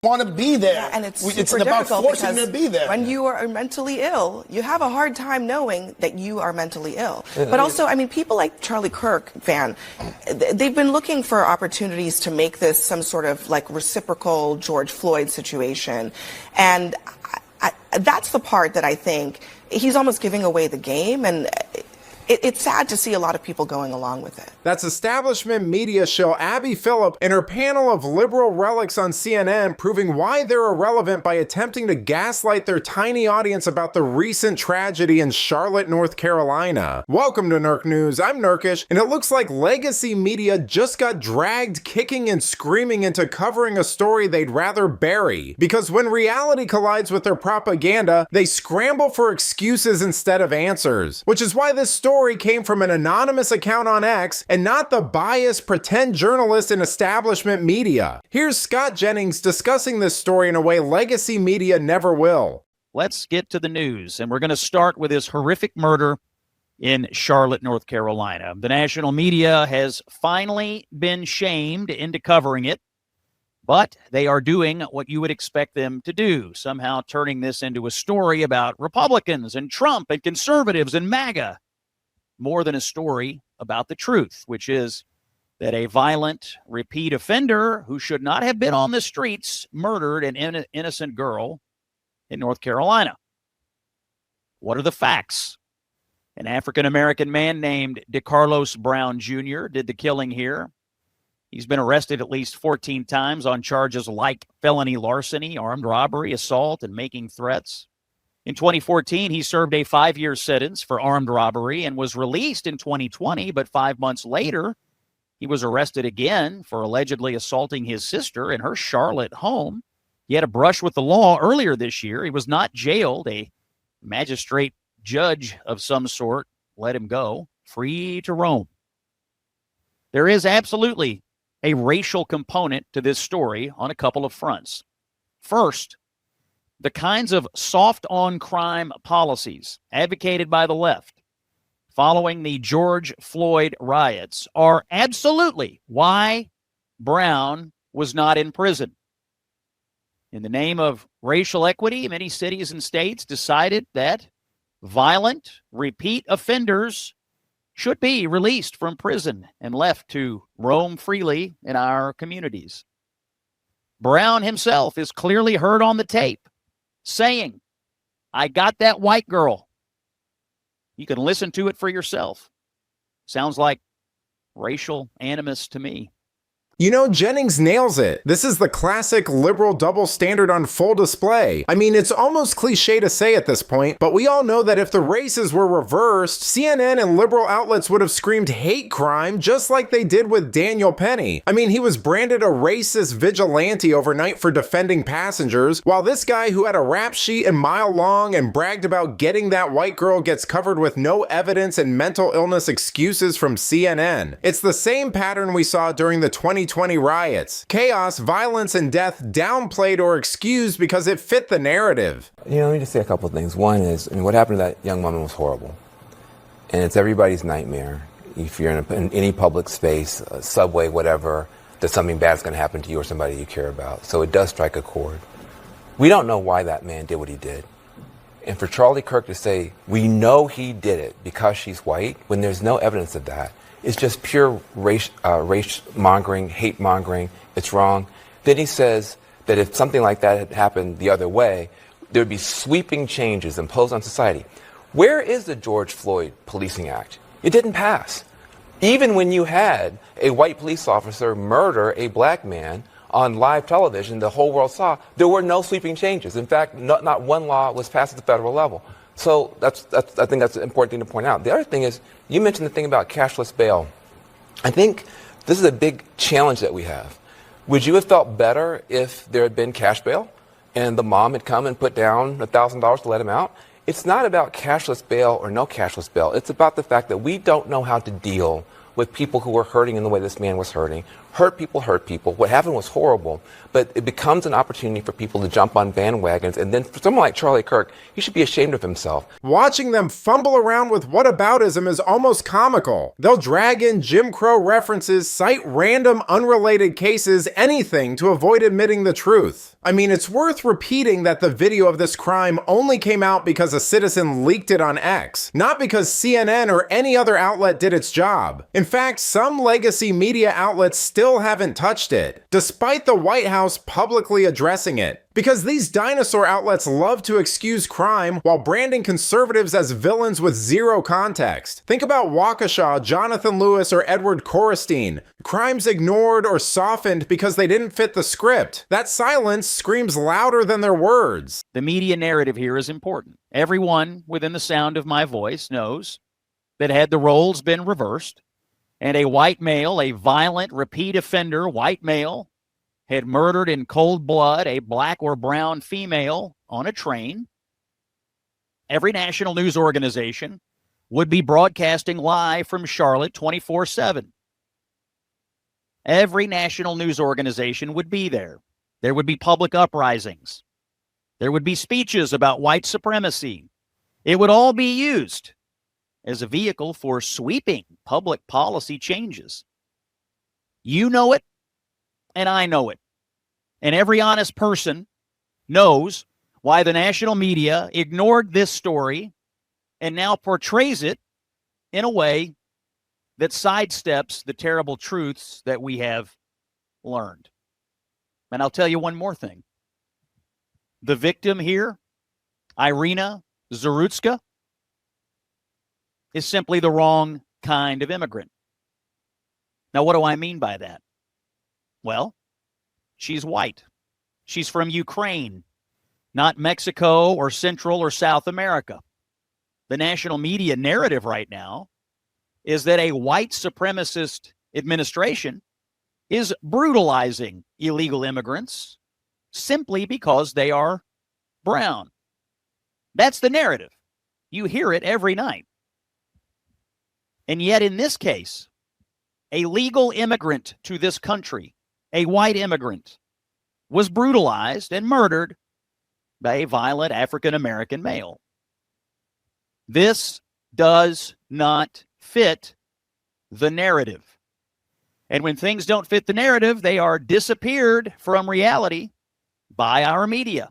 want to be there. Yeah, and it's about forcing them to be there. When you are mentally ill, you have a hard time knowing that you are mentally ill. But also, I mean, people like Charlie Kirk, they've been looking for opportunities to make this some sort of like reciprocal George Floyd situation. And that's the part that I think he's almost giving away the game. And it's sad to see a lot of people going along with it. That's establishment media shill Abby Phillip and her panel of liberal relics on CNN proving why they're irrelevant by attempting to gaslight their tiny audience about the recent tragedy in Charlotte, North Carolina. Welcome to Nerk News, I'm Nerkish, and it looks like legacy media just got dragged kicking and screaming into covering a story they'd rather bury. Because when reality collides with their propaganda, they scramble for excuses instead of answers. Which is why this story came from an anonymous account on X and not the biased pretend journalist in establishment media. Here's Scott Jennings discussing this story in a way legacy media never will. Let's get to the news, and we're going to start with this horrific murder in Charlotte, North Carolina. The national media has finally been shamed into covering it, but they are doing what you would expect them to do, somehow turning this into a story about Republicans and Trump and conservatives and MAGA. More than a story about the truth, which is that a violent repeat offender who should not have been on the streets murdered an innocent girl in North Carolina. What are the facts? An African-American man named DeCarlos Brown Jr. did the killing here. He's been arrested at least 14 times on charges like felony larceny, armed robbery, assault, and making threats. In 2014, he served a 5-year sentence for armed robbery and was released in 2020, but 5 months later, he was arrested again for allegedly assaulting his sister in her Charlotte home. He had a brush with the law earlier this year. He was not jailed. A magistrate judge of some sort let him go, free to roam. There is absolutely a racial component to this story on a couple of fronts. First, the kinds of soft-on-crime policies advocated by the left following the George Floyd riots are absolutely why Brown was not in prison. In the name of racial equity, many cities and states decided that violent, repeat offenders should be released from prison and left to roam freely in our communities. Brown himself is clearly heard on the tape saying, "I got that white girl." You can listen to it for yourself. Sounds like racial animus to me. You know, Jennings nails it. This is the classic liberal double standard on full display. I mean, it's almost cliche to say at this point, but we all know that if the races were reversed, CNN and liberal outlets would have screamed hate crime just like they did with Daniel Penny. I mean, he was branded a racist vigilante overnight for defending passengers, while this guy who had a rap sheet a mile long and bragged about getting that white girl gets covered with no evidence and mental illness excuses from CNN. It's the same pattern we saw during the 2020 riots. Chaos, violence, and death downplayed or excused because it fit the narrative. Let me just say a couple of things. One is, what happened to that young woman was horrible. And it's everybody's nightmare. If you're in any public space, a subway, whatever, that something bad is going to happen to you or somebody you care about. So it does strike a chord. We don't know why that man did what he did. And for Charlie Kirk to say, we know he did it because she's white, when there's no evidence of that, it's just pure race-mongering, hate-mongering. It's wrong. Then he says that if something like that had happened the other way, there would be sweeping changes imposed on society. Where is the George Floyd Policing Act? It didn't pass. Even when you had a white police officer murder a black man on live television, the whole world saw, there were no sweeping changes. In fact, not one law was passed at the federal level. So I think that's an important thing to point out. The other thing is, you mentioned the thing about cashless bail. I think this is a big challenge that we have. Would you have felt better if there had been cash bail and the mom had come and put down $1,000 to let him out? It's not about cashless bail or no cashless bail. It's about the fact that we don't know how to deal with people who are hurting in the way this man was hurting. hurt people hurt people. What happened was horrible, but it becomes an opportunity for people to jump on bandwagons. And then for someone like Charlie Kirk, he should be ashamed of himself. Watching them fumble around with whataboutism is almost comical. They'll drag in Jim Crow references, cite random unrelated cases, anything to avoid admitting the truth. I mean, it's worth repeating that the video of this crime only came out because a citizen leaked it on X, not because CNN or any other outlet did its job. In fact, some legacy media outlets still haven't touched it, despite the White House publicly addressing it. Because these dinosaur outlets love to excuse crime while branding conservatives as villains with zero context. Think about Waukesha, Jonathan Lewis, or Edward Korestein. Crimes ignored or softened because they didn't fit the script. That silence screams louder than their words. The media narrative here is important. Everyone within the sound of my voice knows that had the roles been reversed, and a white male, a violent repeat offender white male, had murdered in cold blood a black or brown female on a train, every national news organization would be broadcasting live from Charlotte 24/7. Every national news organization would be there. There would be public uprisings. There would be speeches about white supremacy. It would all be used as a vehicle for sweeping public policy changes. You know it, and I know it. And every honest person knows why the national media ignored this story and now portrays it in a way that sidesteps the terrible truths that we have learned. And I'll tell you one more thing. The victim here, Iryna Zarutska, is simply the wrong kind of immigrant. Now, what do I mean by that? Well, she's white. She's from Ukraine, not Mexico or Central or South America. The national media narrative right now is that a white supremacist administration is brutalizing illegal immigrants simply because they are brown. That's the narrative. You hear it every night. And yet in this case, a legal immigrant to this country, a white immigrant, was brutalized and murdered by a violent African-American male. This does not fit the narrative. And when things don't fit the narrative, they are disappeared from reality by our media.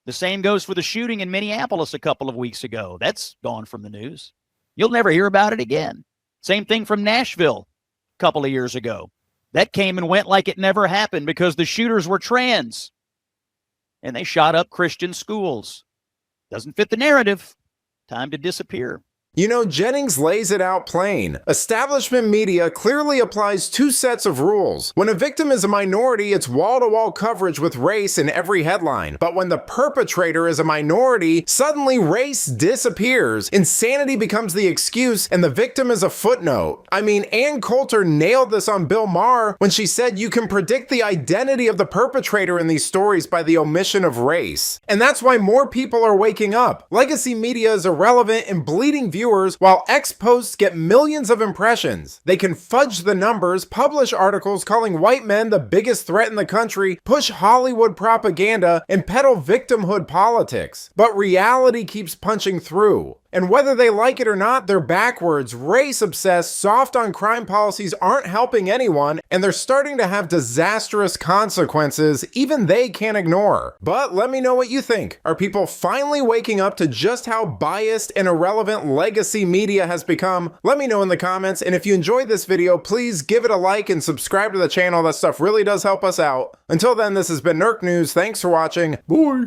The same goes for the shooting in Minneapolis a couple of weeks ago. That's gone from the news. You'll never hear about it again. Same thing from Nashville a couple of years ago. That came and went like it never happened because the shooters were trans. And they shot up Christian schools. Doesn't fit the narrative. Time to disappear. You know, Jennings lays it out plain. Establishment media clearly applies two sets of rules. When a victim is a minority, it's wall-to-wall coverage with race in every headline. But when the perpetrator is a minority, suddenly race disappears. Insanity becomes the excuse, and the victim is a footnote. I mean, Ann Coulter nailed this on Bill Maher when she said you can predict the identity of the perpetrator in these stories by the omission of race. And that's why more people are waking up. Legacy media is irrelevant and bleeding viewers, while X posts get millions of impressions. They can fudge the numbers, publish articles calling white men the biggest threat in the country, push Hollywood propaganda, and peddle victimhood politics. But reality keeps punching through. And whether they like it or not, they're backwards, race-obsessed, soft-on-crime policies aren't helping anyone, and they're starting to have disastrous consequences even they can't ignore. But let me know what you think. Are people finally waking up to just how biased and irrelevant legacy media has become? Let me know in the comments, and if you enjoyed this video, please give it a like and subscribe to the channel. That stuff really does help us out. Until then, this has been Nerk News. Thanks for watching. Bye!